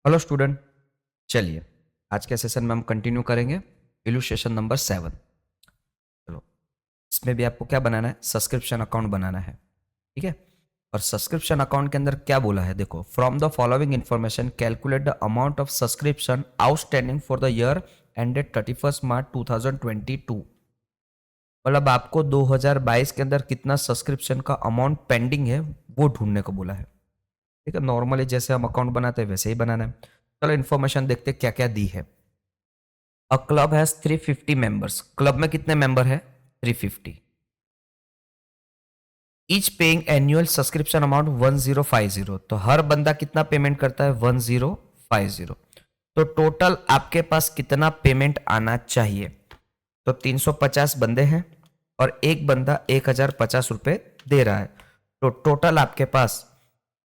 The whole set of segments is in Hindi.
हेलो स्टूडेंट, चलिए आज के सेशन में हम कंटिन्यू करेंगे इलुस्ट्रेशन नंबर 7। चलो, इसमें भी आपको क्या बनाना है? सब्सक्रिप्शन अकाउंट बनाना है, ठीक है। और सब्सक्रिप्शन अकाउंट के अंदर क्या बोला है, देखो, from the following information calculate the amount of subscription outstanding for the year ended 31 मार्च 2022। मतलब आपको 2022 के अंदर कितना सब्सक्रिप्शन का अमाउंट पेंडिंग है वो ढूंढने को बोला है, ठीक है। नॉर्मली जैसे हम अकाउंट बनाते हैं वैसे ही बनाना है। चलो इन्फॉर्मेशन देखते क्या क्या दी है। A club has 350 members. Club में कितने मेंबर है? 350। Each paying annual subscription amount 1050। तो हर बंदा कितना पेमेंट करता है? 1050। तो टोटल आपके पास कितना पेमेंट आना चाहिए? तो 350 बंदे हैं और एक बंदा 1050 रुपए दे रहा है, तो टोटल आपके पास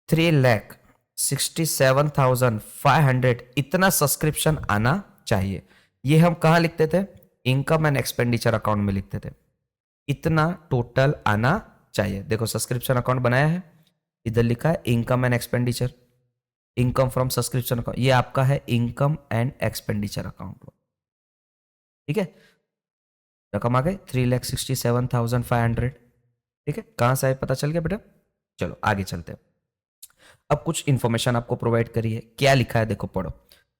3,67,500 इतना सब्सक्रिप्शन आना चाहिए। ये हम कहाँ लिखते थे? इनकम एंड एक्सपेंडिचर अकाउंट में लिखते थे। इतना टोटल आना चाहिए। देखो सब्सक्रिप्शन अकाउंट बनाया है, इधर लिखा है income and expenditure, income from subscription account, ये आपका है इनकम एंड एक्सपेंडिचर अकाउंट, ठीक है। रकम आ गई 3,67,500, ठीक है। कहां से आए पता चल गया बेटा? चलो आगे चलते हैं। अब कुछ इंफॉर्मेशन आपको प्रोवाइड करी है, क्या लिखा है देखो, पढ़ो।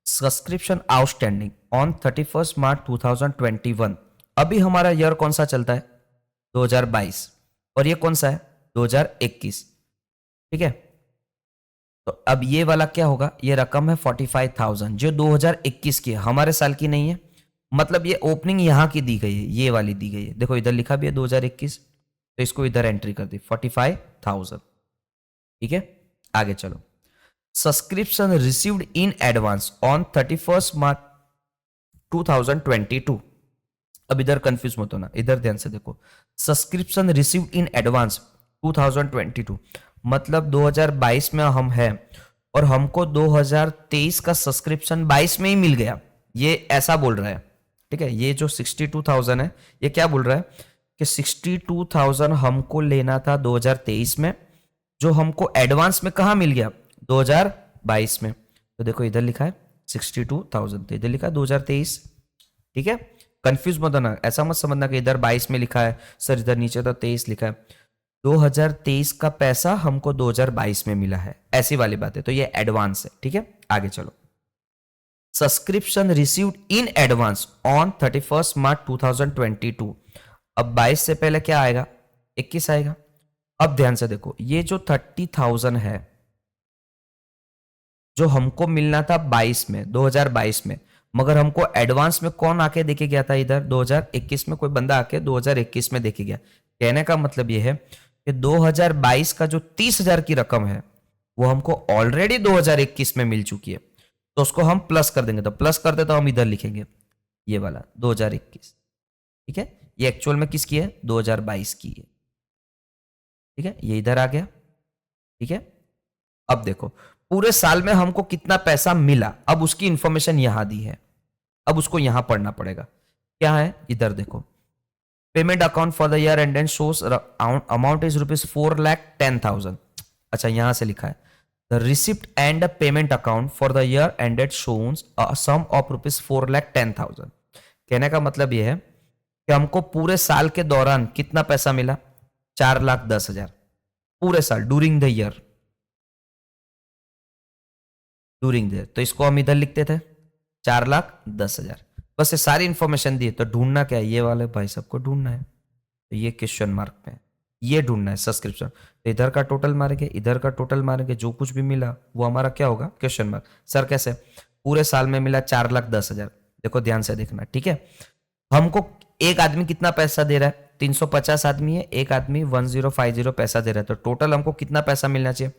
सब्सक्रिप्शन आउटस्टैंडिंग ऑन 31 मार्च 2021। अभी हमारा ईयर कौन सा चलता है? 2022। और ये कौन सा है? 2021, ठीक है। तो अब ये वाला क्या होगा? ये रकम है 45,000 जो 2021 की है, हमारे साल की नहीं है। मतलब ये ओपनिंग यहां की दी गई है, ये वाली दी गई है। देखो इधर लिखा भी है 2021, तो इसको इधर एंट्री कर दी 45,000, ठीक है। आगे चलो। Subscription received in advance on 31 मार्च 2022। अब इधर कंफ्यूज मत होना, इधर ध्यान से देखो। सब्सक्रिप्शन रिसीव्ड इन एडवांस 2022 मतलब 2022 में हम हैं और हमको 2023 का सब्सक्रिप्शन 22 में ही मिल गया, ये ऐसा बोल रहा है, ठीक है। ये जो 62,000 है, ये क्या बोल रहा है कि 62,000 हमको लेना था 2023 में, जो हमको एडवांस में कहां मिल गया? 2022 में। तो देखो इधर लिखा है 62,000, तो इधर लिखा है 2023, ठीक है। कंफ्यूज मत होना, ऐसा मत समझना कि इधर 22 में लिखा है सर, इधर नीचे तो 23 लिखा है। 2023 का पैसा हमको 2022 में मिला है, ऐसी वाली बात है। तो ये एडवांस है, ठीक है। आगे चलो। Subscription received in advance on 31 मार्च 2022। अब 22 से पहले क्या आएगा? 21 आएगा। अब ध्यान से देखो, ये जो 30,000 है जो हमको मिलना था 22 में, 2022 में, मगर हमको एडवांस में कौन आके देके गया था? इधर 2021 में कोई बंदा आके 2021 में देके गया। कहने का मतलब यह है कि 2022 का जो 30,000 की रकम है वो हमको ऑलरेडी 2021 में मिल चुकी है, तो उसको हम प्लस कर देंगे। तो प्लस कर दे तो हम इधर लिखेंगे ये वाला 2021, ठीक है। ये एक्चुअल में किसकी है? 2022 की है, ठीक है। ये इधर आ गया, ठीक है। अब देखो पूरे साल में हमको कितना पैसा मिला, अब उसकी इंफॉर्मेशन यहां दी है, अब उसको यहां पढ़ना पड़ेगा। क्या है? इधर देखो, payment account for the year end then shows amount is ₹4,10,000। अच्छा, यहां से लिखा है the receipt and payment account for the year ended शोन्स अ सम ऑफ ₹4,10,000। कहने का मतलब यह है कि हमको पूरे साल के दौरान कितना पैसा मिला? 4,10,000 पूरे साल, during the year, during the. तो इसको हम इधर लिखते थे 4,10,000। बस ये सारी इंफॉर्मेशन दी है, तो ढूंढना क्या है? ये वाले भाई सबको ढूंढना है, तो ये क्वेश्चन मार्क पे है, ये ढूंढना है सब्सक्रिप्शन। तो इधर का टोटल मारेंगे, इधर का टोटल मारेंगे, जो कुछ भी मिला वो हमारा क्या होगा? Question mark. सर कैसे? पूरे साल में मिला 4,10,000। देखो ध्यान से देखना, ठीक है। हमको एक आदमी कितना पैसा दे रहा है? 350 आदमी है, एक आदमी 1050 पैसा दे रहा है, तो टोटल हमको कितना पैसा मिलना चाहिए?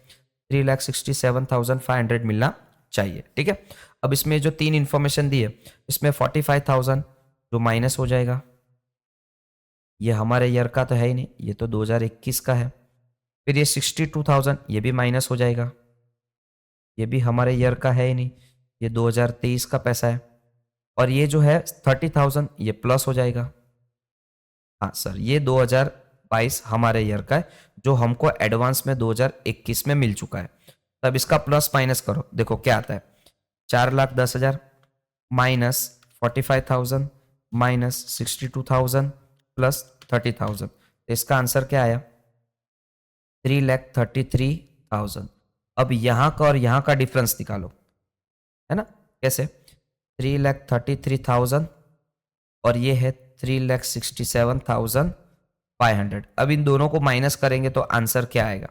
3,67,500 मिलना चाहिए, ठीक है। अब इसमें जो तीन इंफॉर्मेशन दी है, इसमें 45,000 जो माइनस हो जाएगा, ये हमारे ईयर का तो है ही नहीं, ये तो 2021 का है। फिर ये 62,000 ये भी माइनस हो जाएगा, ये भी हमारे ईयर का है ही नहीं, ये 2023 का पैसा है। और ये जो है 30,000 ये प्लस हो जाएगा। हाँ सर, ये 2022 हमारे ईयर का है, जो हमको एडवांस में 2021 में मिल चुका है। तब इसका प्लस माइनस करो, देखो क्या आता है। 4,10,000 माइनस 45,000 माइनस 62,000 प्लस 30,000, इसका आंसर क्या आया? 3,33,000। अब यहां का और यहां का डिफरेंस निकालो, है ना? कैसे? 3,33,000 और ये है 3,67,500। अब इन दोनों को माइनस करेंगे तो आंसर क्या आएगा?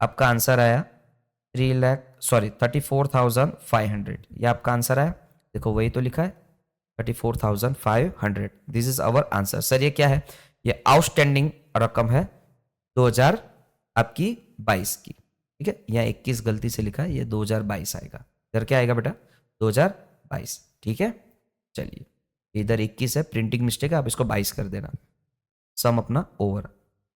आपका आंसर आया 34,500। ये आपका आंसर आया, देखो वही तो लिखा है 34,500। This is our answer. Sir ये क्या है? ये आउटस्टैंडिंग रकम है 2000 आपकी 22 की, ठीक है? यहाँ 21 गलती से लिखा है, ये 2022 आएगा। इधर क्या आएगा बेटा? 2022, ठीक है? चलिए, इधर 21 है, प्रिंटिंग मिस्टेक है, आप इसको 22 कर देना। सम अपना ओवर,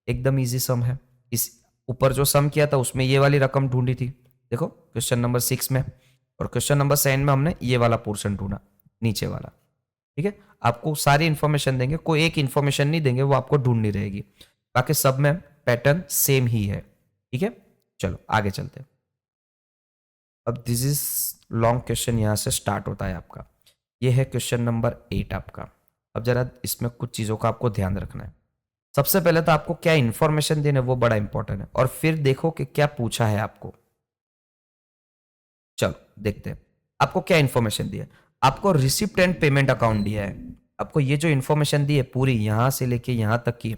एकदम इजी सम है। इस ऊपर जो सम किया था उसमें ये वाली रकम ढूंढी थी, देखो क्वेश्चन नंबर 6 में, और क्वेश्चन नंबर 7 में हमने ये वाला पोर्शन ढूंढा, नीचे वाला, ठीक है? आपको सारी इंफॉर्मेशन देंगे, कोई एक इंफॉर्मेशन नहीं देंगे, वो आपको ढूंढनी रहेगी, बाकी सब में पैटर्न सेम ही है, ठीक है? चलो आगे चलते हैं। अब दिस इज लॉन्ग क्वेश्चन, यहां से स्टार्ट होता है आपका। ये है क्वेश्चन नंबर 8 आपका। अब जरा इसमें कुछ चीजों का आपको ध्यान रखना है। सबसे पहले तो आपको क्या इंफॉर्मेशन देना है वो बड़ा इंपॉर्टेंट है, और फिर देखो कि क्या पूछा है आपको। चलो देखते हैं आपको क्या इंफॉर्मेशन दिया है। आपको रिसिप्ट एंड पेमेंट अकाउंट दिया है। आपको ये जो इंफॉर्मेशन दी है पूरी यहां से लेके यहां तक की,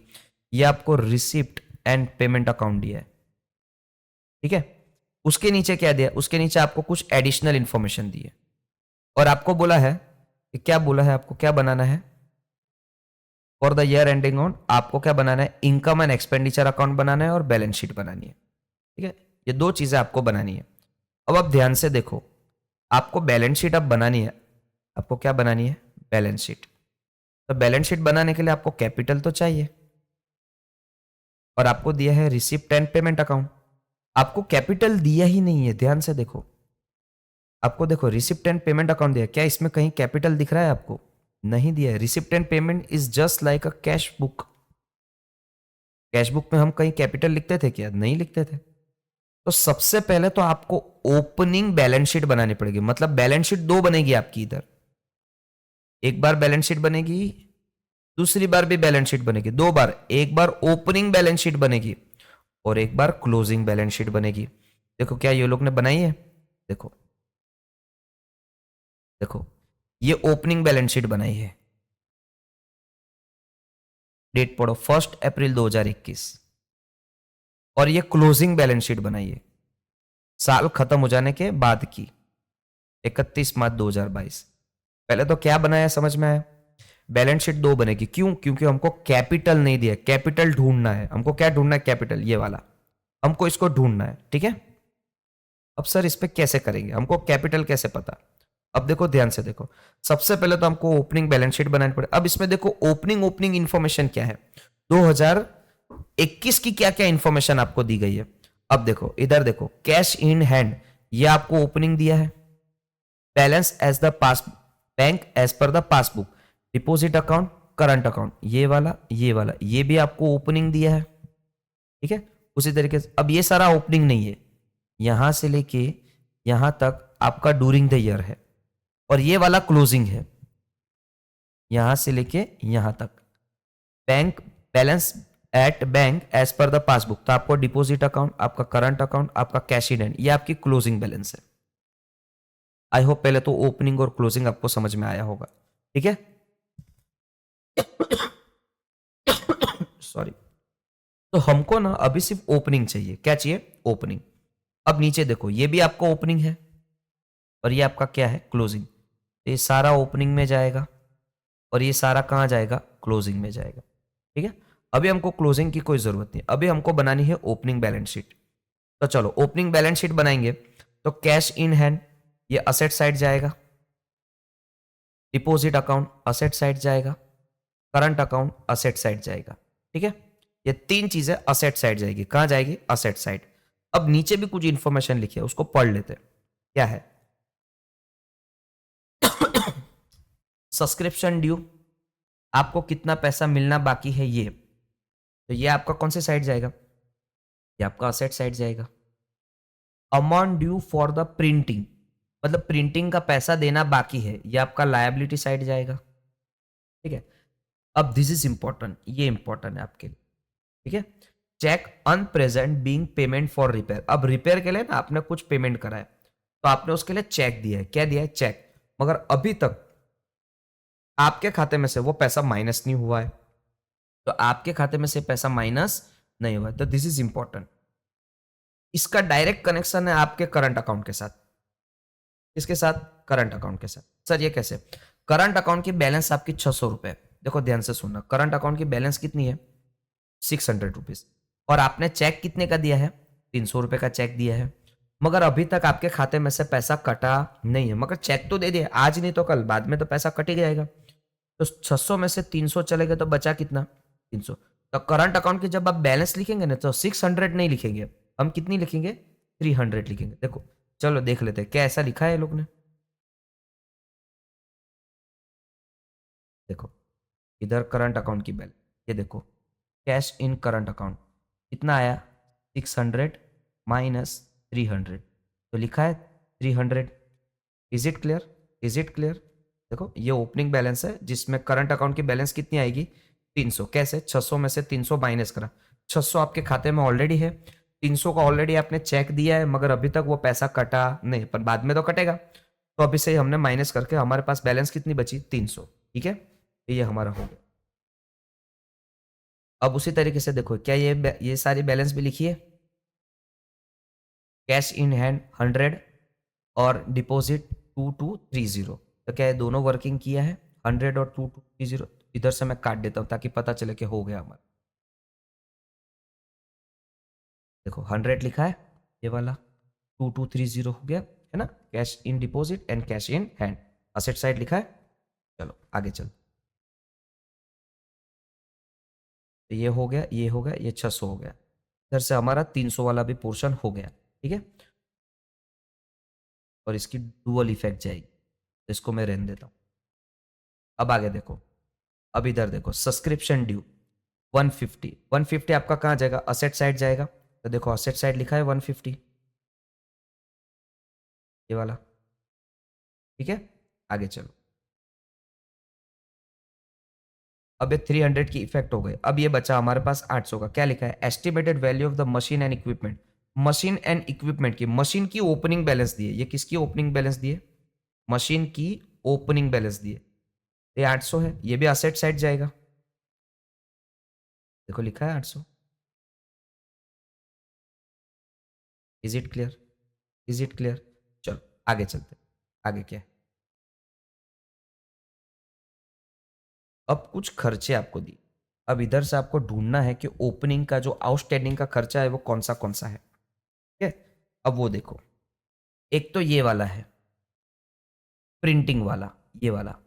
ये आपको रिसिप्ट एंड पेमेंट अकाउंट दिया है, ठीक है? उसके नीचे क्या दिया? उसके नीचे आपको कुछ एडिशनल इंफॉर्मेशन दी है, और आपको बोला है कि क्या बोला है, आपको क्या बनाना है for the year ending on, आपको क्या बनाना है? इनकम एंड एक्सपेंडिचर अकाउंट बनाना है और बैलेंस शीट बनानी है, ठीक है? ये दो चीजें आपको बनानी है। अब आप ध्यान से देखो, आपको बैलेंस शीट अब बनानी है। आपको क्या बनानी है? Balance sheet. तो बैलेंस शीट बनाने के लिए आपको कैपिटल तो चाहिए, और आपको दिया है रिसिप्ट एंड पेमेंट अकाउंट। आपको कैपिटल दिया ही नहीं है, ध्यान से देखो। आपको देखो रिसिप्ट एंड पेमेंट अकाउंट दिया, क्या इसमें कहीं कैपिटल दिख रहा है आपको? नहीं दिया है। Receipt and payment is just like a cash book. Cash book में हम कहीं कैपिटल लिखते थे क्या? नहीं लिखते थे। तो सबसे पहले तो आपको ओपनिंग बैलेंस शीट बनानी पड़ेगी, मतलब बैलेंस शीट दो बनेगी आपकी इधर। एक बार बैलेंस शीट बनेगी, दूसरी बार भी बैलेंस शीट बनेगी, दो बार। एक बार ओपनिंग बैलेंस शीट बनेगी और एक बार क्लोजिंग बैलेंस शीट बनेगी। देखो क्या ये लोग ने बनाई है, देखो देखो, ये ओपनिंग बैलेंस शीट बनाई है, डेट पढ़ो 1 अप्रैल 2021, और ये क्लोजिंग बैलेंस शीट बनाई है साल खत्म हो जाने के बाद की, 31 मार्च 2022। पहले तो क्या बनाया समझ में आया? बैलेंस शीट दो बनेगी, क्यों? क्योंकि हमको कैपिटल नहीं दिया, कैपिटल ढूंढना है हमको। क्या ढूंढना है? कैपिटल, ये वाला हमको इसको ढूंढना है, ठीक है? अब सर इस पे कैसे करेंगे, हमको कैपिटल कैसे पता? अब देखो ध्यान से देखो, सबसे पहले तो हमको ओपनिंग बैलेंस शीट बनानी पड़े। अब इसमें देखो ओपनिंग इंफॉर्मेशन क्या है, 2021 की क्या क्या इंफॉर्मेशन आपको दी गई है। अब देखो इधर देखो, कैश इन हैंड, ये आपको ओपनिंग दिया है। Balance as the pass bank as पर the passbook, deposit account, current account, ये वाला ये भी आपको ओपनिंग दिया है, ठीक है? उसी तरीके से अब ये सारा ओपनिंग नहीं है, यहां से लेके यहां तक आपका ड्यूरिंग द ईयर है, और ये वाला क्लोजिंग है, यहां से लेके यहां तक। Bank balance at bank as पर द पासबुक, तो आपको डिपॉजिट अकाउंट, आपका करंट अकाउंट, आपका कैश इन हैंड, ये आपकी क्लोजिंग बैलेंस है। आई होप पहले तो ओपनिंग और क्लोजिंग आपको समझ में आया होगा, ठीक है? सॉरी। तो हमको ना अभी सिर्फ ओपनिंग चाहिए। क्या चाहिए? ओपनिंग। अब नीचे देखो, ये भी आपका ओपनिंग है और ये आपका क्या है? क्लोजिंग। तो ये सारा ओपनिंग में जाएगा और ये सारा कहां जाएगा? क्लोजिंग में जाएगा, ठीक है? अभी हमको क्लोजिंग की कोई जरूरत नहीं, अभी हमको बनानी है ओपनिंग बैलेंस शीट। तो चलो ओपनिंग बैलेंस शीट बनाएंगे। तो कैश इन हैंड, ये असेट साइड जाएगा, डिपॉजिट अकाउंट असेट साइड जाएगा, करंट अकाउंट असेट साइड जाएगा, ठीक है? ये तीन चीजें असेट साइड जाएगी। कहां जाएगी? Asset side. अब नीचे भी कुछ इंफॉर्मेशन लिखी है, उसको पढ़ लेते हैं। क्या है? सब्सक्रिप्शन ड्यू, आपको कितना पैसा मिलना बाकी है ये, तो ये आपका कौन से साइड जाएगा? ये आपका असेट साइड जाएगा। Amount due for the printing, मतलब प्रिंटिंग का पैसा देना बाकी है, ये आपका लायबिलिटी साइड जाएगा। ठीक है, अब दिस इज इंपॉर्टेंट, ये इंपॉर्टेंट है आपके लिए। ठीक है, check unpresented being payment for repair. अब रिपेयर के लिए ना आपने कुछ पेमेंट करा है, तो आपने उसके लिए चेक दिया है। क्या दिया है? चेक। मगर अभी तक आपके खाते में से वो पैसा माइनस नहीं हुआ है, तो आपके खाते में से पैसा माइनस नहीं हुआ है, तो दिस इज इंपॉर्टेंट। इसका डायरेक्ट कनेक्शन है आपके करंट अकाउंट के साथ। किसके साथ? करंट अकाउंट के साथ। सर ये कैसे? करंट अकाउंट की बैलेंस आपकी 600 रुपए। देखो ध्यान से सुनना, करंट अकाउंट की बैलेंस कितनी है? 600 रुपीज। और आपने चेक कितने का दिया है? 300 रुपए का चेक दिया है। मगर अभी तक आपके खाते में से पैसा कटा नहीं है, मगर चेक तो दे दिया, आज नहीं तो कल, बाद में तो पैसा कट ही जाएगा। तो 600 में से 300 चले गए तो बचा कितना? 300। तो करंट अकाउंट की जब आप बैलेंस लिखेंगे ना, तो 600 नहीं लिखेंगे, हम कितनी लिखेंगे? 300 लिखेंगे। देखो चलो देख लेते हैं क्या ऐसा लिखा है लोग ने। देखो इधर करंट अकाउंट की बैलेंस, ये देखो कैश इन करंट अकाउंट कितना आया? 600 माइनस 300, तो लिखा है 300। Is it clear? Is it clear? देखो ये ओपनिंग बैलेंस है जिसमें करंट अकाउंट की बैलेंस कितनी आएगी? 300। कैसे? 600 में से 300 माइनस करा, 600 आपके खाते में ऑलरेडी है, 300 का ऑलरेडी आपने चेक दिया है, मगर अभी तक वो पैसा कटा नहीं, पर बाद में तो कटेगा। तो अभी से ही हमने माइनस करके हमारे पास बैलेंस कितनी बची? 300। ठीक है, तो ये हमारा हो गया। अब उसी तरीके से देखो, क्या ये सारी बैलेंस भी लिखिए। कैश इन हैंड 100 और डिपॉजिट 2230, तो क्या है? दोनों वर्किंग किया है, 100 और 2230। इधर से मैं काट देता हूं ताकि पता चले कि हो गया हमारा। देखो 100 लिखा है, ये वाला 2230 हो गया है ना। Cash in deposit and cash in hand, asset side लिखा है। चलो आगे चल, तो ये हो गया, ये हो गया, ये 600 हो गया। इधर से हमारा 300 वाला भी पोर्शन हो गया। ठीक है, और इसकी डुअल इफेक्ट जाएगी, तो इसको मैं रहने देता हूं। अब आगे देखो, अब इधर देखो सब्सक्रिप्शन ड्यू 150। 150 आपका कहाँ जाएगा? असेट साइड जाएगा। तो देखो असेट साइड लिखा है 150, ये वाला। ठीक है, आगे चलो। अब ये 300 की इफेक्ट हो गई। अब ये बचा हमारे पास 800 का। क्या लिखा है? Estimated value of the machine and equipment. Machine and equipment की, मशीन की ओपनिंग बैलेंस दिए। ये किसकी ओपनिंग बैलेंस दिए? मशीन की ओपनिंग बैलेंस दिए। ये 800 है, ये भी असेट साइड जाएगा। देखो लिखा है 800। Is it clear? Is it clear? चलो आगे चलते, आगे क्या है। अब कुछ खर्चे आपको दी, अब इधर से आपको ढूंढना है कि ओपनिंग का जो आउटस्टैंडिंग का खर्चा है वो कौन सा है। ठीक है, अब वो देखो, एक तो ये वाला है प्रिंटिंग वाला, ये वाला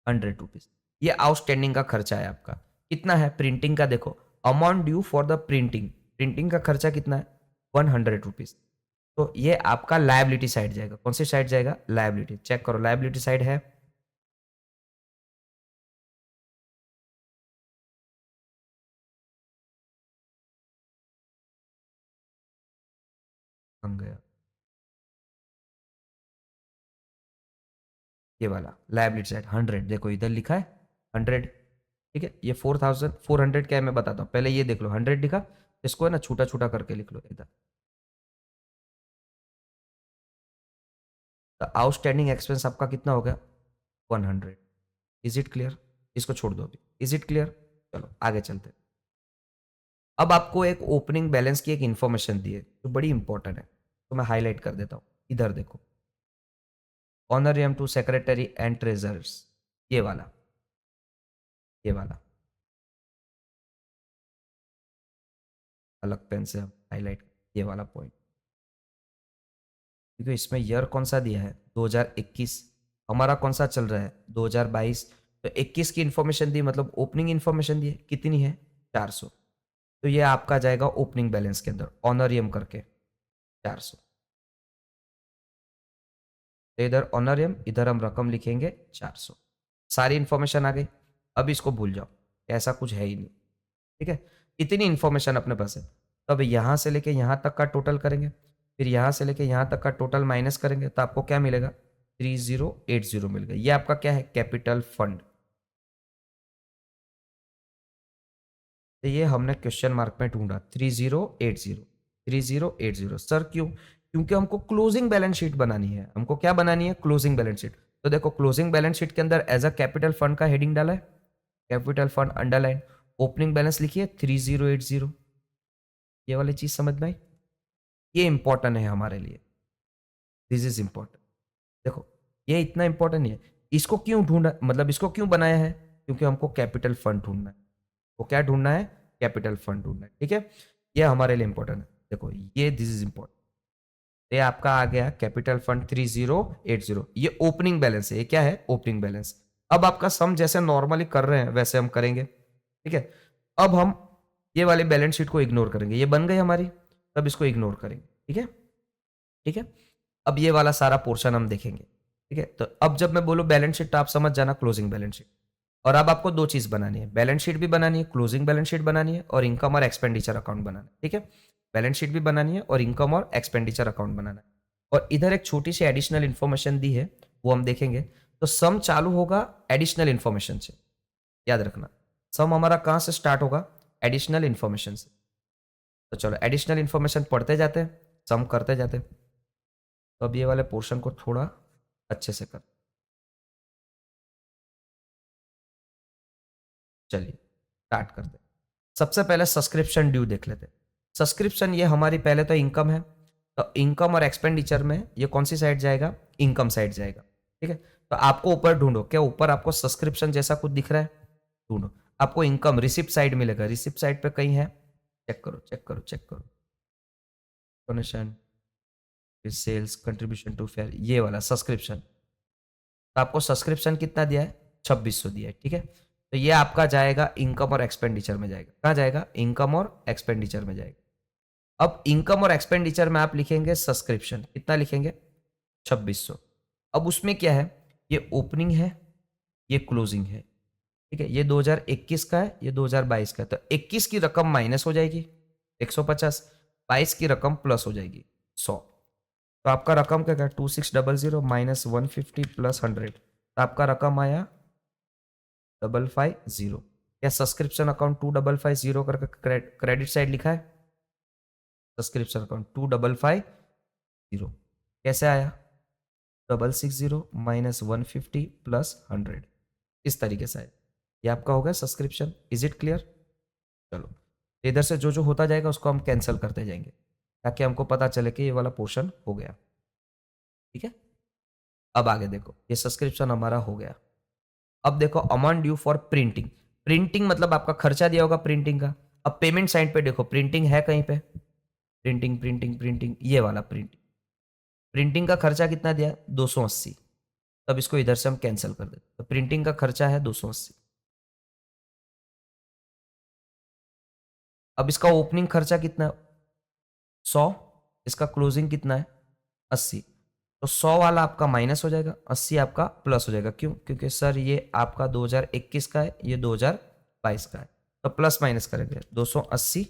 100 रुपीज, ये आउटस्टैंडिंग का खर्चा है आपका। कितना है प्रिंटिंग का? देखो amount due for the printing, printing का खर्चा कितना है? 100 रुपीज। तो ये आपका लायबिलिटी साइड जाएगा। कौन सी साइड जाएगा? लायबिलिटी। चेक करो, लायबिलिटी साइड है। कम गया, ये वाला लायबिलिटी साइड 100। देखो इधर लिखा है 100। ठीक है, ये 4400 क्या है मैं बताता हूँ, पहले ये देख लो 100 लिखा, इसको है ना छोटा छोटा करके लिख लो इधर। तो आउटस्टैंडिंग एक्सपेंस आपका कितना हो गया? 100। Is it clear? इसको छोड़ दो अभी। Is it clear? चलो आगे चलते हैं। अब आपको एक ओपनिंग बैलेंस की एक इंफॉर्मेशन दी है जो बड़ी इंपॉर्टेंट है, तो मैं हाईलाइट कर देता हूँ। इधर देखो, ऑनरियम टू सेक्रेटरी एंड ट्रेजर्स, ये वाला, ये वाला अलग पेन से हाईलाइट, ये वाला पॉइंट। क्योंकि इसमें ईयर कौन सा दिया है? 2021। हमारा कौन सा चल रहा है? 2022। तो 21 की इंफॉर्मेशन दी, मतलब ओपनिंग इंफॉर्मेशन दी है, कितनी है? 400। तो ये आपका जाएगा ओपनिंग बैलेंस के अंदर, ऑनरियम करके 400। तो इधर ऑनरियम, इधर हम रकम लिखेंगे 400। सारी इंफॉर्मेशन आ गई। अब इसको भूल जाओ, ऐसा कुछ है ही नहीं। ठीक है, इतनी इंफॉर्मेशन अपने पास है। तो अब यहाँ से लेके यहाँ तक का टोटल करेंगे, फिर यहाँ से लेके यहाँ तक का टोटल माइनस करेंगे तो आपको क्या मिलेगा, 3080 मिल गया। ये आपका क्या है, कैपिटल फंड। तो ये हमने क्वेश्चन मार्क में ढूंढा 3080। 3080 सर क्यों? क्योंकि हमको क्लोजिंग बैलेंस शीट बनानी है। हमको क्या बनानी है, क्लोजिंग बैलेंस शीट। तो देखो क्लोजिंग बैलेंस शीट के अंदर एज अ कैपिटल फंड का हेडिंग डाला है, capital fund underline, opening balance लिखिए 3080। ये वाली चीज समझ में आई? ये इंपॉर्टेंट है हमारे लिए, दिस इज इंपॉर्टेंट। देखो ये इतना इंपॉर्टेंट नहीं है। इसको क्यों ढूंढा, मतलब इसको क्यों बनाया है, क्योंकि हमको कैपिटल फंड ढूंढना है। वो क्या ढूंढना है, कैपिटल फंड ढूंढना है, ठीक है। ये हमारे लिए इंपॉर्टेंट है। देखो ये दिस इज इंपॉर्टेंट। ये आपका आ गया कैपिटल फंड 3080। ये ओपनिंग बैलेंस है। ये क्या है, ओपनिंग बैलेंस। अब आपका सम जैसे नॉर्मली कर रहे हैं वैसे हम करेंगे, ठीक है। अब हम ये वाले बैलेंस शीट को इग्नोर करेंगे। ये बन गई हमारी, तब इसको इग्नोर करेंगे, ठीक है, ठीक है। अब ये वाला सारा पोर्शन हम देखेंगे, ठीक है। तो अब जब मैं बोलूं बैलेंस शीट तो आप समझ जाना क्लोजिंग बैलेंस शीट। और अब आपको दो चीज बनानी है, बैलेंस शीट भी बनानी है, क्लोजिंग बैलेंस शीट बनानी है, और इनकम और एक्सपेंडिचर अकाउंट बनाना है, ठीक है। बैलेंस शीट भी बनानी है और इनकम और एक्सपेंडिचर अकाउंट बनाना है। और इधर एक छोटी सी एडिशनल इन्फॉर्मेशन दी है, वो हम देखेंगे। तो सम चालू होगा एडिशनल इन्फॉर्मेशन से, याद रखना। सम हमारा कहां से स्टार्ट होगा, एडिशनल इन्फॉर्मेशन से। तो चलो एडिशनल इन्फॉर्मेशन पढ़ते जाते हैं, सम करते जाते हैं। तो अब ये वाले पोर्शन को थोड़ा अच्छे से कर, चलिए स्टार्ट करते हैं। सबसे पहले सब्सक्रिप्शन ड्यू देख लेते हैं। सब्सक्रिप्शन ये हमारी पहले तो इनकम है। तो इनकम और एक्सपेंडिचर में ये कौन सी साइड जाएगा, इनकम साइड जाएगा, ठीक है। तो आपको ऊपर ढूंढो, क्या ऊपर आपको सब्सक्रिप्शन जैसा कुछ दिख रहा है, ढूंढो। आपको इनकम रिसिप्ट साइड मिलेगा, रिसिप्ट साइड पे कहीं है, चेक करो चेक करो चेक करो। Donation, sales, contribution to fair, ये वाला सब्सक्रिप्शन। तो आपको सब्सक्रिप्शन कितना दिया है, 2600 दिया है, ठीक है। तो ये आपका जाएगा इनकम और एक्सपेंडिचर में जाएगा। कहाँ जाएगा, इनकम और एक्सपेंडिचर में जाएगा। अब इनकम और एक्सपेंडिचर में आप लिखेंगे सब्सक्रिप्शन, कितना लिखेंगे, 2600। अब उसमें क्या है, ये ओपनिंग है, ये क्लोजिंग है, ठीक है। ये 2021 का है, ये 2022 का है। तो 21 की रकम माइनस हो जाएगी 150, 22 की रकम प्लस हो जाएगी 100। तो आपका रकम क्या क्या, 2600 माइनस 150 प्लस 100। तो आपका रकम आया 550। क्या सब्सक्रिप्शन अकाउंट 2550 करके क्रेडिट साइड लिखा है, सब्सक्रिप्शन अकाउंट 2550 कैसे आया, 660 माइनस 150 प्लस 100, इस तरीके से आया। ये आपका हो गया सब्सक्रिप्शन। Is it clear? चलो इधर से जो जो होता जाएगा उसको हम कैंसिल करते जाएंगे, ताकि हमको पता चले कि ये वाला पोर्शन हो गया, ठीक है। अब आगे देखो, ये सब्सक्रिप्शन हमारा हो गया। अब देखो amount due for printing. Printing मतलब आपका खर्चा दिया होगा प्रिंटिंग का। अब पेमेंट साइड पे देखो, प्रिंटिंग है कहीं पे, प्रिंटिंग प्रिंटिंग प्रिंटिंग, ये वाला प्रिंटिंग। प्रिंटिंग का खर्चा कितना दिया, 280। तब इसको इधर से हम कैंसिल कर देते, तो प्रिंटिंग का खर्चा है 280। अब इसका ओपनिंग खर्चा कितना है, 100। इसका क्लोजिंग कितना है, 80। तो 100 वाला आपका माइनस हो जाएगा, 80 आपका प्लस हो जाएगा। क्यों, क्योंकि सर ये आपका 2021 का है, ये 2022 का है। तो प्लस माइनस करेंगे, 280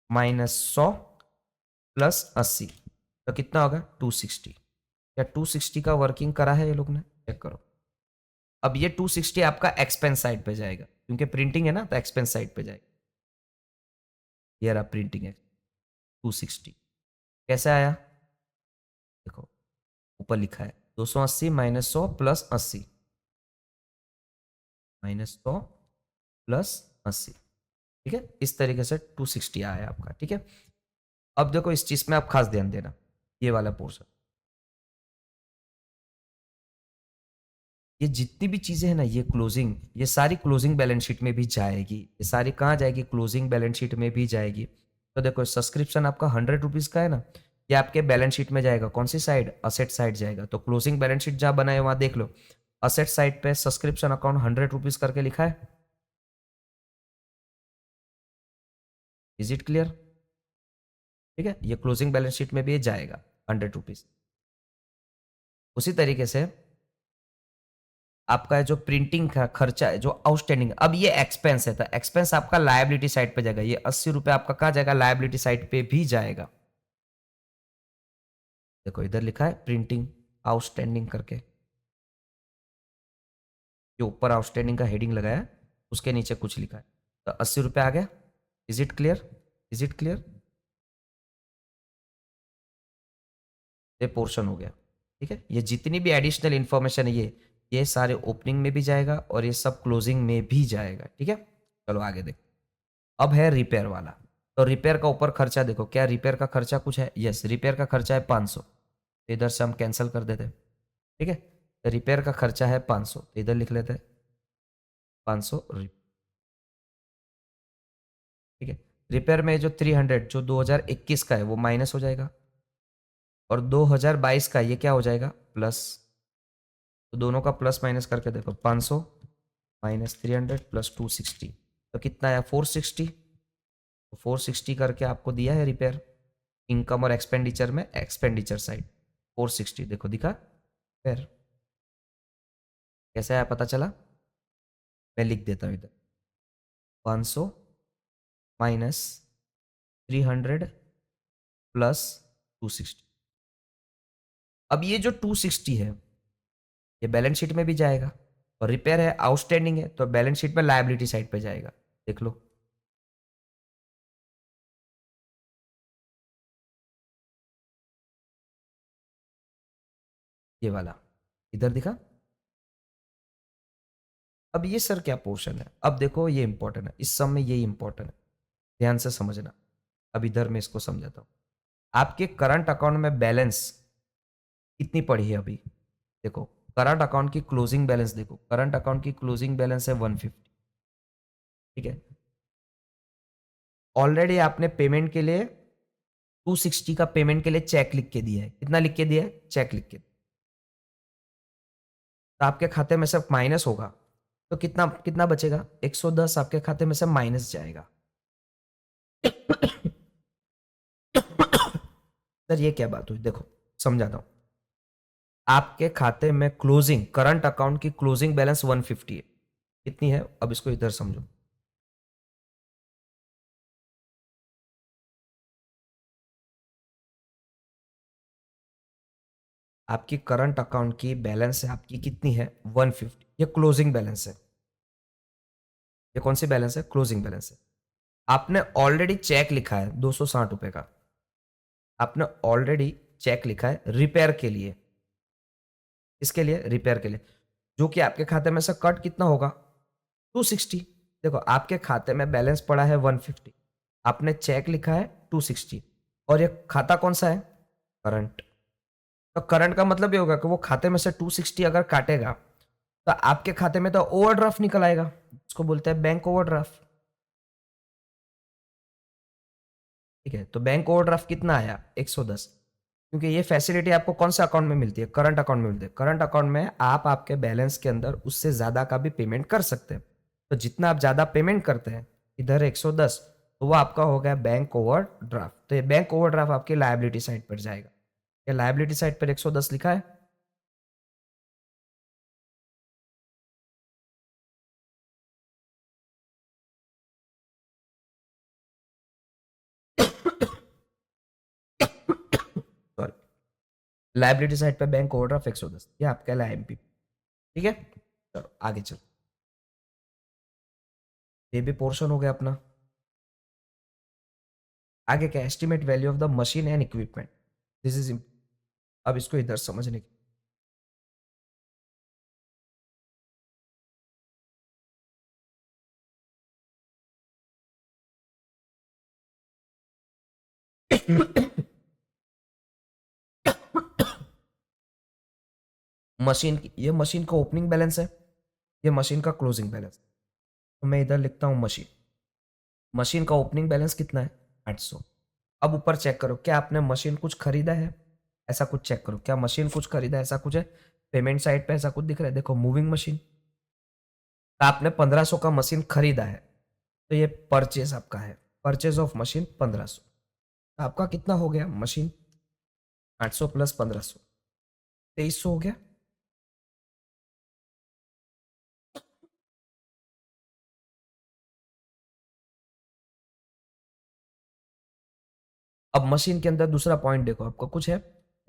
माइनस 100 प्लस 80, तो कितना होगा, 260। क्या 260 का वर्किंग करा है ये लोग ने, चेक करो। अब ये 260 आपका एक्सपेंस साइड पे जाएगा, क्योंकि प्रिंटिंग है ना, तो एक्सपेंस साइड पे जाएगा। ये रहा प्रिंटिंग है 260। कैसे आया, देखो ऊपर लिखा है 280 माइनस 100 प्लस 80, माइनस 100 प्लस 80, ठीक है। इस तरीके से 260 आया आपका, ठीक है। अब देखो इस चीज में आप खास ध्यान देना, ये वाला पोर्शन, ये जितनी भी चीजें हैं ना, ये क्लोजिंग, ये सारी क्लोजिंग बैलेंस शीट में भी जाएगी। ये सारी कहाँ जाएगी, क्लोजिंग बैलेंस शीट में भी जाएगी। तो देखो सब्सक्रिप्शन आपका 100 रुपीज का है ना, ये आपके बैलेंस शीट में जाएगा, कौन सी साइड, असेट साइड जाएगा। तो क्लोजिंग बैलेंस शीट जहां बनाए वहां देख लो, असेट साइड पे सब्सक्रिप्शन अकाउंट 100 रुपीज करके लिखा है। Is it clear? ठीक है, ये क्लोजिंग बैलेंस शीट में भी ये जाएगा 100 रुपीज। उसी तरीके से आपका जो प्रिंटिंग का खर्चा है, जो आउटस्टैंडिंग, अब ये एक्सपेंस है, तो एक्सपेंस आपका लायबिलिटी साइड पे जाएगा। ये 80 रुपए आपका कहाँ जाएगा, लायबिलिटी साइड पे भी जाएगा। देखो इधर लिखा है प्रिंटिंग आउटस्टैंडिंग करके, जो ऊपर आउटस्टैंडिंग का हेडिंग लगाया है उसके नीचे कुछ लिखा है, तो 80 रुपये आ गया। Is it clear? Is it clear? ये पोर्शन हो गया। ठीक है, ये जितनी भी एडिशनल इंफॉर्मेशन है ये सारे ओपनिंग में भी जाएगा और ये सब क्लोजिंग में भी जाएगा। ठीक है, चलो आगे देखो। अब है रिपेयर वाला। तो रिपेयर का ऊपर खर्चा देखो, क्या रिपेयर का खर्चा कुछ है? यस, रिपेयर का खर्चा है 500, तो इधर से हम कैंसिल कर देते हैं। ठीक है, तो रिपेयर का खर्चा है 500, तो इधर लिख लेते हैं 500। ठीक है, रिपेयर में जो 300 जो 2021 का है वो माइनस हो जाएगा, और 2022 का ये क्या हो जाएगा? प्लस। तो दोनों का प्लस माइनस करके देखो, 500 माइनस 300 प्लस 260, तो कितना आया? 460। तो 460 करके आपको दिया है रिपेयर, इनकम और एक्सपेंडिचर में एक्सपेंडिचर साइड 460 देखो दिखा। फिर कैसे आया पता चला? मैं लिख देता हूँ इधर, 500 माइनस 300 प्लस 260। अब ये जो 260 है ये बैलेंस शीट में भी जाएगा, और रिपेयर है आउटस्टैंडिंग है तो बैलेंस शीट में लायबिलिटी साइड पे जाएगा। देख लो, ये वाला इधर दिखा। अब ये सर क्या पोर्शन है? अब देखो ये इंपॉर्टेंट है, इस सम में ये इंपॉर्टेंट है, ध्यान से समझना। अब इधर मैं इसको समझाता हूँ। आपके करंट अकाउंट में बैलेंस कितनी पड़ी है अभी? देखो, करंट अकाउंट की क्लोजिंग बैलेंस देखो, करंट अकाउंट की क्लोजिंग बैलेंस है 150। ठीक है, ऑलरेडी आपने पेमेंट के लिए 260 का पेमेंट के लिए चेक लिख के दिया है। कितना लिख के दिया है? चेक लिख के। तो आपके खाते में से माइनस होगा, तो कितना कितना बचेगा? 110 आपके खाते में से माइनस जाएगा। सर ये क्या बात हुई? देखो समझाता हूं। आपके खाते में क्लोजिंग करंट अकाउंट की क्लोजिंग बैलेंस 150 है। कितनी है? अब इसको इधर समझो। आपकी करंट अकाउंट की बैलेंस है आपकी कितनी है? 150। ये क्लोजिंग बैलेंस है। ये कौन सी बैलेंस है? क्लोजिंग बैलेंस है। आपने ऑलरेडी चेक लिखा है 260 रुपए का, आपने ऑलरेडी चेक लिखा है रिपेयर के लिए। इसके लिए रिपेयर के लिए, जो कि आपके खाते में से कट कितना होगा? 260। देखो आपके खाते में बैलेंस पड़ा है 150, आपने चेक लिखा है 260, और ये खाता कौन सा है? करंट। तो करंट का मतलब ये होगा कि वो खाते में से 260 अगर काटेगा तो आपके खाते में तो ओवरड्राफ्ट निकल आएगा, उसको बोलते हैं बैंक ओवरड्राफ्ट। ठीक है, तो बैंक ओवरड्राफ्ट कितना आया? 110। क्योंकि ये फैसिलिटी आपको कौन सा अकाउंट में मिलती है? करंट अकाउंट में मिलती है। करंट अकाउंट में आप आपके बैलेंस के अंदर उससे ज्यादा का भी पेमेंट कर सकते हैं। तो जितना आप ज्यादा पेमेंट करते हैं, इधर 110, तो वो आपका हो गया बैंक ओवरड्राफ्ट। तो ये बैंक ओवरड्राफ्ट आपकी लायबिलिटी साइड पर जाएगा। ये लायबिलिटी साइड पर 110 लिखा है। सॉरी, लायबिलिटी साइड पे बैंक ओवरड्राफ्ट 110, ये आपका लाइएमपी। ठीक है, चलो आगे चलो। ये भी पोर्शन हो गया अपना। आगे क्या? Estimate value of the machine and equipment. This is, अब इसको इधर समझने की। मशीन की, ये मशीन का ओपनिंग बैलेंस है, ये मशीन का क्लोजिंग बैलेंस। तो मैं इधर लिखता हूं मशीन। मशीन का ओपनिंग बैलेंस कितना है? 800। अब ऊपर चेक करो, क्या आपने मशीन कुछ खरीदा है? ऐसा कुछ चेक करो, क्या मशीन कुछ खरीदा है? ऐसा कुछ है? पेमेंट साइड पे ऐसा कुछ दिख रहा है? देखो मूविंग मशीन, आपने 1500 का मशीन खरीदा है, तो ये परचेज आपका है, परचेज ऑफ मशीन 1500। आपका कितना हो गया? मशीन 800 प्लस 1500, 2300 हो गया। अब मशीन के अंदर दूसरा पॉइंट देखो, आपको कुछ है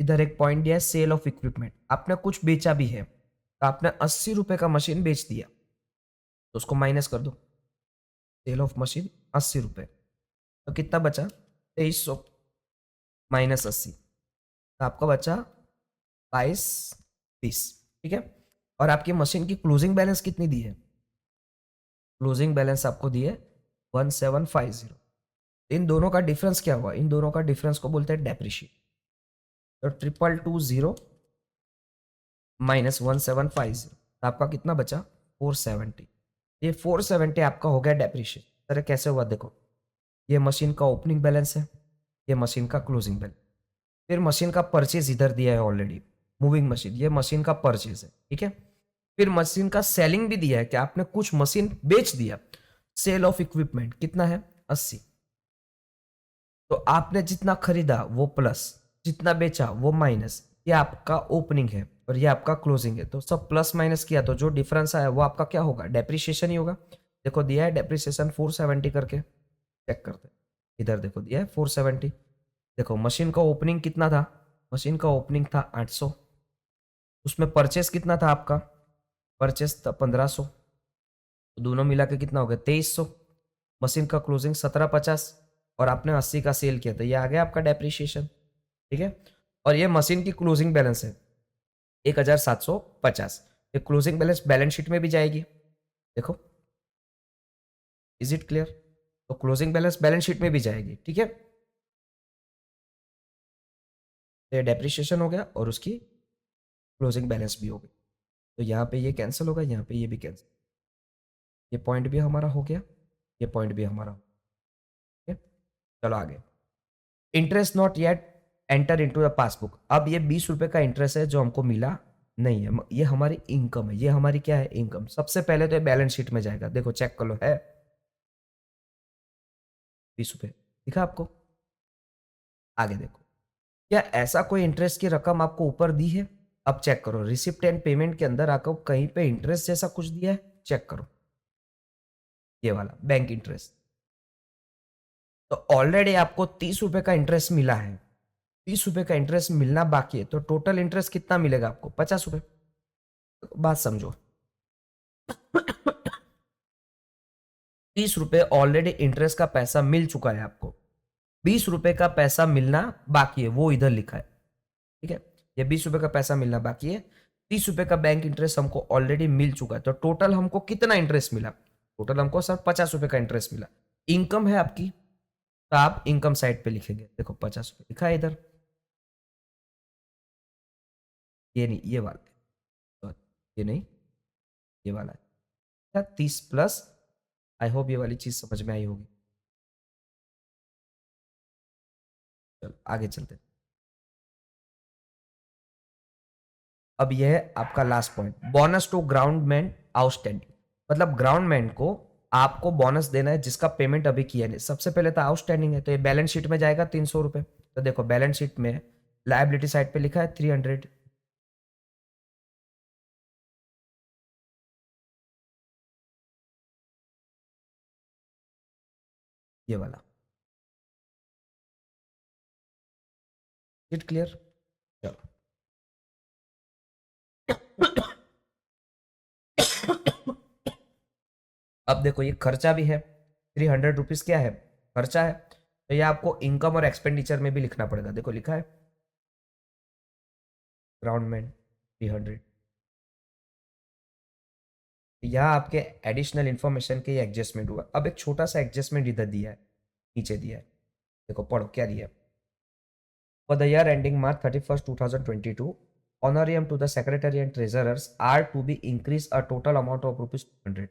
इधर एक पॉइंट दिया है सेल ऑफ इक्विपमेंट, आपने कुछ बेचा भी है, तो आपने 80 रुपए का मशीन बेच दिया, तो उसको माइनस कर दो, सेल ऑफ मशीन 80 रुपए, तो कितना बचा 2300 माइनस 80, तो आपका बचा 2220, ठीक है। और आपकी मशीन की क्लोजिंग बैलेंस कितनी दी है, क्लोजिंग बैलेंस आपको दी है 1750। इन दोनों का डिफरेंस क्या हुआ, इन दोनों का डिफरेंस को बोलते हैं डेप्रिशिएट, तो 2220 माइनस 1750, तो आपका कितना बचा 470, ये 470 आपका हो गया डेप्रिशिएट। अरे कैसे हुआ देखो, ये मशीन का ओपनिंग बैलेंस है, ये मशीन का क्लोजिंग बैलेंस, फिर मशीन का परचेज इधर दिया है ऑलरेडी, मूविंग मशीन, ये मशीन का परचेज है, ठीक है। फिर मशीन का सेलिंग भी दिया है कि आपने कुछ मशीन बेच दिया, सेल ऑफ इक्विपमेंट कितना है 80, तो आपने जितना खरीदा वो प्लस, जितना बेचा वो माइनस, ये आपका ओपनिंग है और ये आपका क्लोजिंग है, तो सब प्लस माइनस किया तो जो डिफरेंस आया वो आपका क्या होगा, डेप्रिसिएशन ही होगा। देखो दिया है डेप्रिसिएशन 470 करके, चेक करते हैं, इधर देखो दिया है 470। देखो मशीन का ओपनिंग कितना था, मशीन का ओपनिंग था 800, उसमें परचेस कितना था आपका, परचेस था 1500, तो दोनों मिला के कितना हो गया 2300, मशीन का क्लोजिंग 1750 और आपने 80 का सेल किया, तो ये आ गया आपका डेप्रिसिएशन, ठीक है। और ये मशीन की क्लोजिंग बैलेंस है 1750, ये क्लोजिंग बैलेंस बैलेंस शीट में भी जाएगी, देखो, इज इट क्लियर, तो क्लोजिंग बैलेंस बैलेंस शीट में भी जाएगी, ठीक है। ये डेप्रिसिएशन हो गया और उसकी क्लोजिंग बैलेंस भी हो गई, तो यहाँ पे ये कैंसिल होगा, यहाँ पे ये भी कैंसिल, ये पॉइंट भी हमारा हो गया, ये पॉइंट भी हमारा, ठीक है। चलो आगे, interest not yet enter into the passbook, अब ये 20 रुपए का इंटरेस्ट है जो हमको मिला नहीं है, ये हमारी इनकम है, ये हमारी क्या है इनकम। सबसे पहले तो ये बैलेंस शीट में जाएगा, देखो चेक कर लो, है 20 रुपए दिखा आपको। आगे देखो, क्या ऐसा कोई इंटरेस्ट की रकम आपको ऊपर दी है, अब चेक करो, रिसिप्ट एंड पेमेंट के अंदर आपको कहीं पे इंटरेस्ट जैसा कुछ दिया है, चेक करो, ये वाला बैंक इंटरेस्ट, तो ऑलरेडी आपको 30 रुपए का इंटरेस्ट मिला है, 30 रुपए का इंटरेस्ट मिलना बाकी है, तो टोटल इंटरेस्ट कितना मिलेगा आपको 50 रुपए, तो बात समझो 30 रुपए ऑलरेडी इंटरेस्ट का पैसा मिल चुका है आपको, 20 रुपए का पैसा मिलना बाकी है, वो इधर लिखा है, ठीक है। ये 20 रुपए का पैसा मिलना बाकी है, 30 रुपए का बैंक इंटरेस्ट हमको ऑलरेडी मिल चुका है, तो टोटल हमको कितना इंटरेस्ट मिला, टोटल हमको सर 50 रुपए का इंटरेस्ट मिला। इनकम है आपकी, तो आप इनकम साइड पे लिखेंगे, देखो 50 रुपए लिखा है इधर, ये नहीं ये वाला है, तो ये नहीं ये वाला है, 30 प्लस, आई होप ये वाली चीज समझ में आई होगी। चलो आगे चलते हैं। अब यह है आपका last point, bonus to groundman outstanding, मतलब ग्राउंडमैन को आपको बोनस देना है जिसका पेमेंट अभी किया नहीं। सबसे पहले तो आउटस्टैंडिंग है, तो ये बैलेंस शीट में जाएगा 300 रुपए, तो देखो बैलेंस शीट में लायबिलिटी साइड पे लिखा है 300, ये वाला, इट क्लियर। चलो अब देखो ये खर्चा भी है, 300 रुपीज क्या है खर्चा है, तो ये आपको इनकम और एक्सपेंडिचर में भी लिखना पड़ेगा, देखो लिखा है ग्राउंडमैन 300, यहाँ आपके एडिशनल इन्फॉर्मेशन के एडजस्टमेंट हुआ। अब एक छोटा सा एडजस्टमेंट इधर दिया है, नीचे दिया है, देखो पढ़ो क्या दिया है, for the year ending March 31st 2022 honorarium to the secretary and treasurers are to be increase a total amount of ₹200,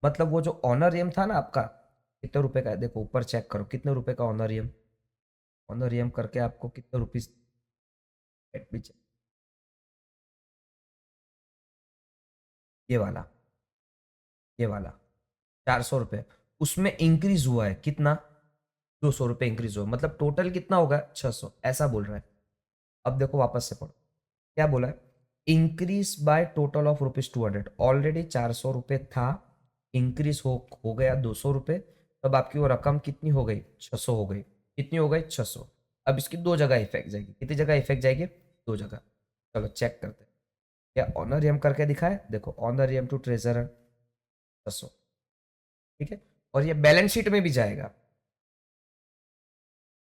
मतलब वो जो ऑनरियम था ना आपका कितने रुपए का है, देखो ऊपर चेक करो कितने रुपए का ऑनरियम, ऑनरियम करके आपको कितने रुपीज, ये वाला, ये वाला 400 रुपये, उसमें इंक्रीज हुआ है कितना 200 रुपये इंक्रीज हुआ, मतलब टोटल कितना होगा 600, ऐसा बोल रहा है। अब देखो वापस से पढ़ो क्या बोला है, increase by total of ₹200, already 400 रुपये था, इंक्रीज हो गया 200 रुपये, तब आपकी वो रकम कितनी हो गई 600 हो गई, कितनी हो गई 600। अब इसकी दो जगह इफेक्ट जाएगी, कितनी जगह इफेक्ट जाएगी, दो जगह। चलो चेक करते हैं, क्या ऑनरियम करके दिखाए? देखो ऑनरियम टू ट्रेजरर 600, ठीक है। और ये बैलेंस शीट में भी जाएगा,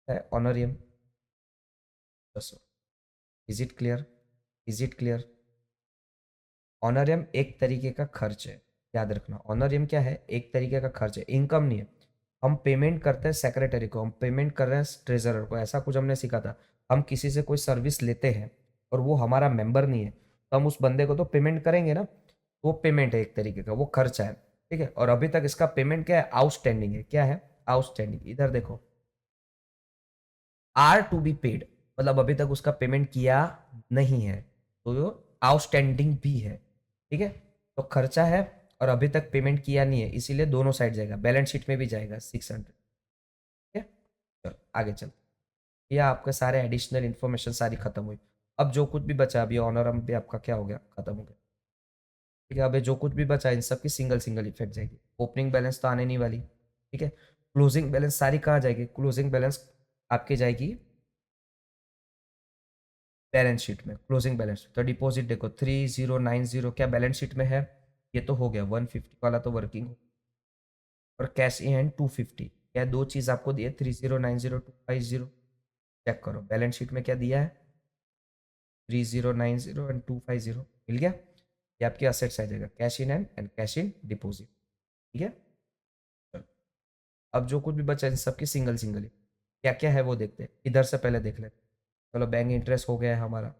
है honorarium 600। Is it clear? Is it clear? Honorarium एक तरीके का खर्च है, याद रखना। ऑनरियम क्या है? एक तरीके का खर्च है, इनकम नहीं है। हम पेमेंट करते हैं सेक्रेटरी को, हम पेमेंट कर रहे हैं ट्रेजरर को, ऐसा कुछ हमने सीखा था। हम किसी से कोई सर्विस लेते हैं और वो हमारा मेंबर नहीं है, तो हम उस बंदे को तो पेमेंट करेंगे ना, वो पेमेंट है एक तरीके का, वो खर्चा है, ठीक है। और अभी तक इसका पेमेंट क्या है? आउटस्टैंडिंग है। क्या है? आउटस्टैंडिंग। इधर देखो, आर टू बी पेड, मतलब अभी तक उसका पेमेंट किया नहीं है, तो वो आउटस्टैंडिंग भी है, ठीक है। तो खर्चा है और अभी तक पेमेंट किया नहीं है, इसीलिए दोनों साइड जाएगा, बैलेंस शीट में भी जाएगा 600, ठीक है। चलो आगे चल। ये आपके सारे एडिशनल इन्फॉर्मेशन सारी खत्म हुई। अब जो कुछ भी बचा, अभी ऑनरम भी आपका क्या हो गया? खत्म हो गया, ठीक है। अभी जो कुछ भी बचा इन सब की सिंगल सिंगल इफेक्ट जाएगी। ओपनिंग बैलेंस तो आने नहीं वाली, ठीक है। क्लोजिंग बैलेंस सारी कहाँ जाएगी? क्लोजिंग बैलेंस आपकी जाएगी बैलेंस शीट में, क्लोजिंग बैलेंस। तो डिपॉजिट देखो 3090 क्या बैलेंस शीट में है? ये तो हो गया, 150 वाला तो वर्किंग हो। और कैश इन हैंड 250, क्या दो चीज आपको दी है? 3090 250। चेक करो बैलेंस शीट में क्या दिया है? 3090 एंड 250 मिल गया। ये आपके असेट्स आ जाएगा, cash in hand and cash in deposit, ठीक है। चलो, अब जो कुछ भी बचा इन सबकी सिंगल सिंगल क्या क्या है वो देखते हैं। इधर से पहले देख लेते हैं। चलो बैंक इंटरेस्ट हो गया है हमारा।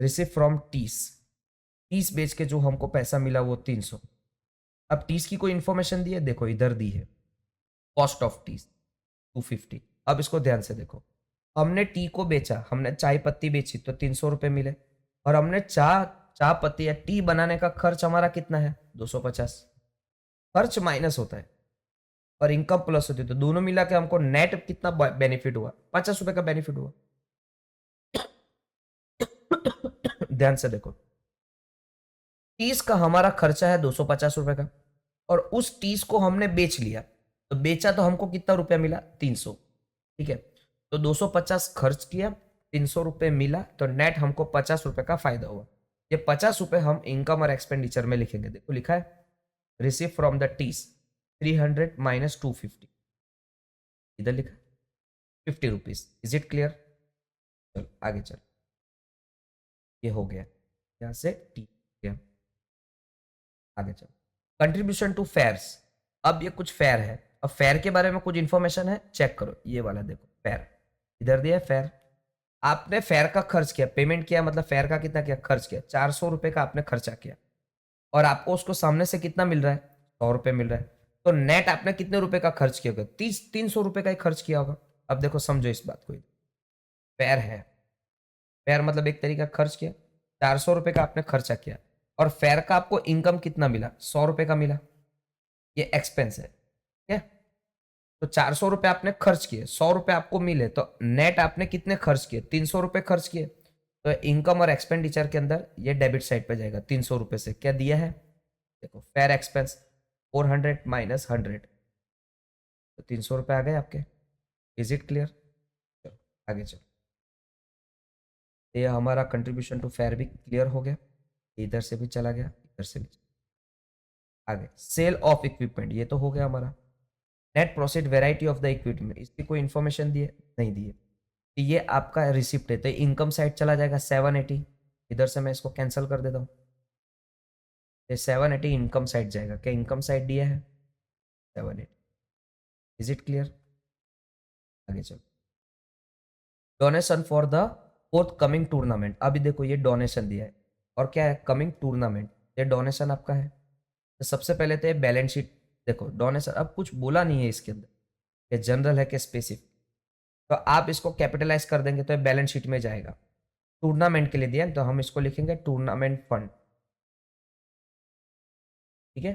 रिसीव फ्रॉम टीस, टीस बेच के जो हमको पैसा मिला वो 300। अब टीस की कोई इंफॉर्मेशन दी है? देखो इधर दी है, कॉस्ट ऑफ टीस 250। अब इसको ध्यान से देखो, हमने टी को बेचा, हमने चाय पत्ती बेची तो 300 रुपये मिले। और हमने चाय पत्ती या टी बनाने का खर्च हमारा कितना है? 250। खर्च माइनस होता है और इनकम प्लस होती है, तो दोनों मिला के हमको नेट कितना बेनिफिट हुआ? 50 रुपए का बेनिफिट हुआ। ध्यान से देखो, टीस का हमारा खर्चा है 250 रुपए का, और उस टीस को हमने बेच लिया, तो बेचा तो हमको कितना रुपया मिला? 300, ठीक है। तो 250 खर्च किया, 300 रुपये मिला, तो नेट हमको 50 रुपए का फायदा हुआ। ये 50 रुपए हम इनकम और एक्सपेंडिचर में लिखेंगे। देखो लिखा है, रिसीव फ्रॉम द टीस 300 माइनस 250, इधर लिखा 50 रुपीज। Is it clear? चलो आगे चलो, ये हो गया, यहां से टी गया। आगे चलो, कंट्रीब्यूशन टू फेयर्स। अब ये कुछ फेयर है, अब फेयर के बारे में कुछ इंफॉर्मेशन है, चेक करो। ये वाला देखो फेयर, इधर दिया है फेयर। आपने फेयर का खर्च किया, पेमेंट किया, मतलब फेयर का कितना किया? खर्च किया। 400 रुपए का आपने खर्चा किया, और आपको उसको सामने से कितना मिल रहा है? 100 रुपए मिल रहा है। तो नेट आपने कितने रुपए का खर्च किया होगा? 300 रुपए का ही खर्च किया होगा। अब देखो समझो इस बात को, फेयर है, फेयर मतलब एक तरीका खर्च किया, 400 रुपए का आपने खर्चा किया, और फेयर का आपको इनकम कितना मिला? 100 रुपए का मिला। ये एक्सपेंस है, ठीक है। तो 400 रुपए आपने खर्च किए, 100 रुपए आपको मिले, तो नेट आपने कितने खर्च किए? 300 रुपए खर्च किए। तो इनकम और एक्सपेंडिचर के अंदर ये डेबिट साइड पे जाएगा। 300 रुपए से क्या दिया है? देखो फेयर एक्सपेंस 400 माइनस 100, तो 300 रुपए आ गए आपके। Is it clear? चलो आगे चलो, ये हमारा कंट्रीब्यूशन टू फेयर भी क्लियर हो गया। इधर से भी चला गया, इधर से भी आगे। सेल ऑफ इक्विपमेंट, ये तो हो गया हमारा। Net profit variety of the equipment, इसकी कोई इन्फॉर्मेशन दी है? नहीं दी है। तो ये आपका रिसिप्ट है, तो इनकम साइड चला जाएगा 780। इधर से मैं इसको कैंसिल कर देता हूँ, ये 780 इनकम साइड जाएगा। क्या इनकम साइड दिया है? 780। Is it clear? आगे चलो, donation for the fourth coming tournament. अभी देखो ये डोनेशन दिया है, और क्या है? कमिंग टूर्नामेंट, ये डोनेशन आपका है। तो सबसे पहले तो ये बैलेंस शीट देखो, डोनेशन अब कुछ बोला नहीं है इसके अंदर, ये जनरल है कि स्पेसिफिक, तो आप इसको कैपिटलाइज कर देंगे तो ये बैलेंस शीट में जाएगा। टूर्नामेंट के लिए दिया, तो हम इसको लिखेंगे टूर्नामेंट फंड, ठीक है।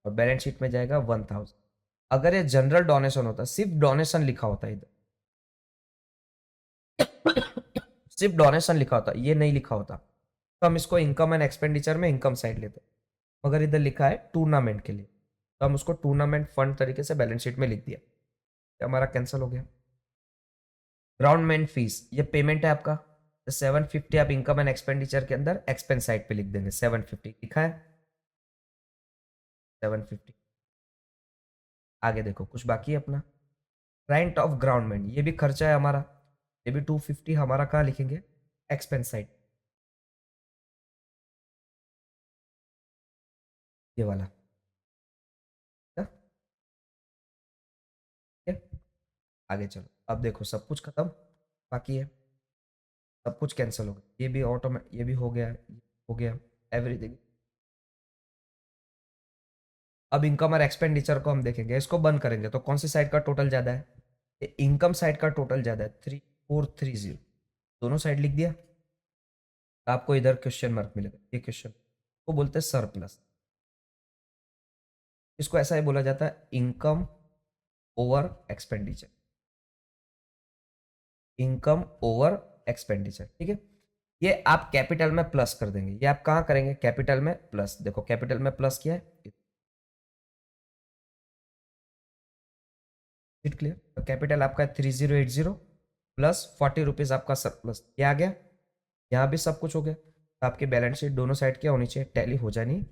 और बैलेंस शीट में जाएगा 1000। अगर ये जनरल डोनेशन होता, सिर्फ डोनेशन लिखा होता इधर, सिर्फ डोनेशन लिखा होता, ये नहीं लिखा होता, तो हम इसको इनकम एंड एक्सपेंडिचर में इनकम साइड लेते। मगर इधर लिखा है टूर्नामेंट के लिए, तो हम उसको टूर्नामेंट फंड तरीके से बैलेंस शीट में लिख दिया, ये हमारा कैंसिल हो गया। ग्राउंडमेंट फीस, ये पेमेंट है आपका, तो 750 आप इनकम एंड एक्सपेंडिचर के अंदर एक्सपेंस साइड पे लिख देंगे। 750 लिखा है, 750। आगे देखो कुछ बाकी है अपना, रेंट ऑफ ग्राउंडमेंट, ये भी खर्चा है हमारा, ये भी 250 हमारा कहाँ लिखेंगे, एक्सपेंस साइड, ये वाला। ठीक है, आगे चलो। अब देखो सब कुछ खत्म, बाकी है सब कुछ कैंसिल हो गया, ये भी ऑटोमेट, ये भी हो गया, ये हो गया, एवरीथिंग। अब इनकम और एक्सपेंडिचर को हम देखेंगे, इसको बंद करेंगे तो कौन सी साइड का टोटल ज्यादा है, ये इनकम साइड का टोटल ज्यादा है, 3430, दोनों साइड लिख दिया। आपको इधर क्वेश्चन मार्क मिलेगा, ये क्वेश्चन को बोलते हैं सरप्लस। इसको ऐसा ही बोला जाता है, income over expenditure, income over expenditure. ठीक है, ये आप कैपिटल में प्लस कर देंगे, ये आप कहां करेंगे, कैपिटल में प्लस। देखो कैपिटल में प्लस किया है, क्लियर। तो कैपिटल आपका 3080 प्लस 40 रुपीज आपका सरप्लस, ये आ गया। यहाँ भी सब कुछ हो गया, तो आपकी बैलेंस शीट दोनों साइड क्या होनी चाहिए, टैली हो जानी।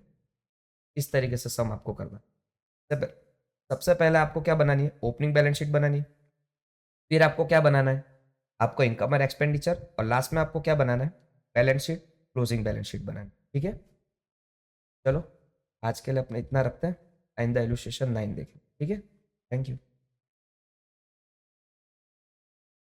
इस तरीके से सम आपको करना है। सबसे पहले आपको क्या बनानी है, ओपनिंग बैलेंस शीट बनानी है। फिर आपको क्या बनाना है, आपको इनकम और एक्सपेंडिचर, और लास्ट में आपको क्या बनाना है, balance sheet, closing balance sheet बनाना है। ठीक है, चलो आज के लिए अपने इतना रखते हैं, आइंदा इलस्ट्रेशन 9 देखें। ठीक है, थैंक यू।